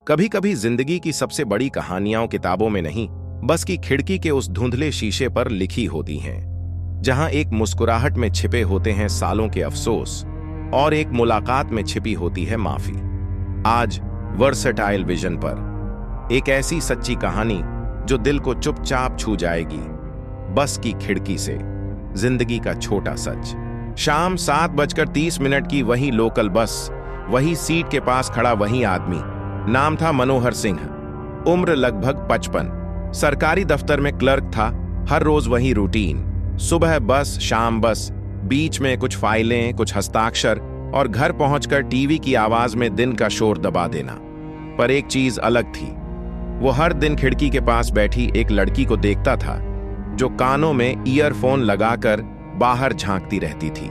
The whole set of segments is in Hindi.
कभी कभी जिंदगी की सबसे बड़ी कहानियां किताबों में नहीं, बस की खिड़की के उस धुंधले शीशे पर लिखी होती हैं, जहां एक मुस्कुराहट में छिपे होते हैं सालों के अफसोस और एक मुलाकात में छिपी होती है माफी। आज वर्सेटाइल विजन पर एक ऐसी सच्ची कहानी जो दिल को चुपचाप छू जाएगी। बस की खिड़की से जिंदगी का छोटा सच। शाम 7:30 की वही लोकल बस, वही सीट के पास खड़ा वही आदमी। नाम था मनोहर सिंह, उम्र लगभग 55। सरकारी दफ्तर में क्लर्क था। हर रोज वही रूटीन, सुबह बस, शाम बस, बीच में कुछ फाइलें, कुछ हस्ताक्षर और घर पहुंचकर टीवी की आवाज में दिन का शोर दबा देना। पर एक चीज अलग थी। वो हर दिन खिड़की के पास बैठी एक लड़की को देखता था, जो कानों में ईयरफोन लगाकर बाहर झांकती रहती थी।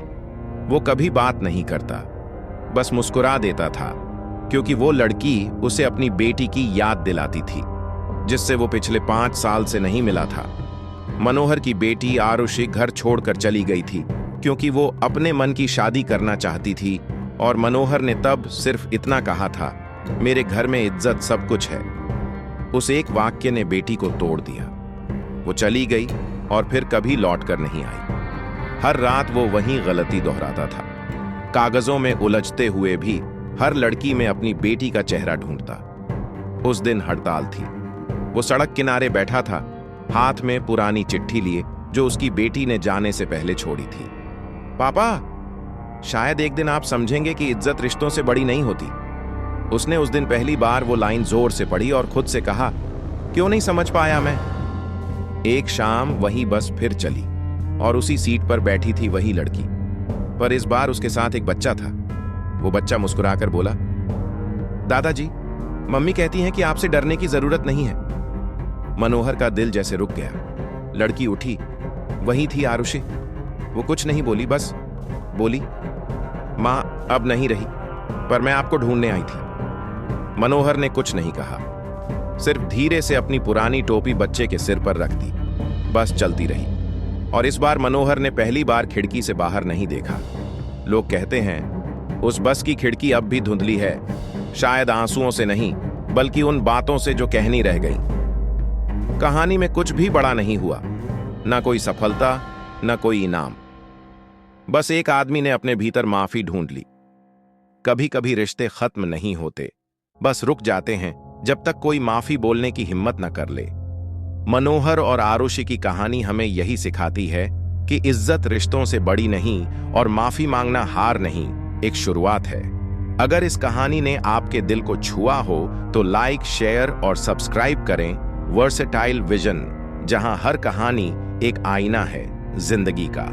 वो कभी बात नहीं करता, बस मुस्कुरा देता था, क्योंकि वो लड़की उसे अपनी बेटी की याद दिलाती थी, जिससे वो पिछले 5 साल से नहीं मिला था। मनोहर की बेटी आरुषि घर छोड़कर चली गई थी, क्योंकि वो अपने मन की शादी करना चाहती थी, और मनोहर ने तब सिर्फ इतना कहा था, मेरे घर में इज्जत सब कुछ है। उस एक वाक्य ने बेटी को तोड़ दिया। वो चली गई और फिर कभी लौट कर नहीं आई। हर रात वो वही गलती दोहराता था, कागजों में उलझते हुए भी हर लड़की में अपनी बेटी का चेहरा ढूंढता। उस दिन हड़ताल थी। वो सड़क किनारे बैठा था, हाथ में पुरानी चिट्ठी लिए जो उसकी बेटी ने जाने से पहले छोड़ी थी। पापा, शायद एक दिन आप समझेंगे कि इज्जत रिश्तों से बड़ी नहीं होती। उसने उस दिन पहली बार वो लाइन जोर से पढ़ी और खुद से कहा, क्यों नहीं समझ पाया मैं। एक शाम वही बस फिर चली और उसी सीट पर बैठी थी वही लड़की, पर इस बार उसके साथ एक बच्चा था। वो बच्चा मुस्कुराकर बोला, दादाजी, मम्मी कहती हैं कि आपसे डरने की जरूरत नहीं है। मनोहर का दिल जैसे रुक गया। लड़की उठी, वही थी आरुषि। वो कुछ नहीं बोली, बस बोली, मां अब नहीं रही, पर मैं आपको ढूंढने आई थी। मनोहर ने कुछ नहीं कहा, सिर्फ धीरे से अपनी पुरानी टोपी बच्चे के सिर पर रख दी। बस चलती रही, और इस बार मनोहर ने पहली बार खिड़की से बाहर नहीं देखा। लोग कहते हैं उस बस की खिड़की अब भी धुंधली है, शायद आंसुओं से नहीं, बल्कि उन बातों से जो कहनी रह गई। कहानी में कुछ भी बड़ा नहीं हुआ, ना कोई सफलता, ना कोई इनाम। बस एक आदमी ने अपने भीतर माफी ढूंढ ली। कभी कभी रिश्ते खत्म नहीं होते, बस रुक जाते हैं जब तक कोई माफी बोलने की हिम्मत न कर ले। मनोहर और आरुषि की कहानी हमें यही सिखाती है कि इज्जत रिश्तों से बड़ी नहीं और माफी मांगना हार नहीं, एक शुरुआत है। अगर इस कहानी ने आपके दिल को छुआ हो तो लाइक, शेयर और सब्सक्राइब करें वर्सेटाइल विजन, जहां हर कहानी एक आईना है जिंदगी का।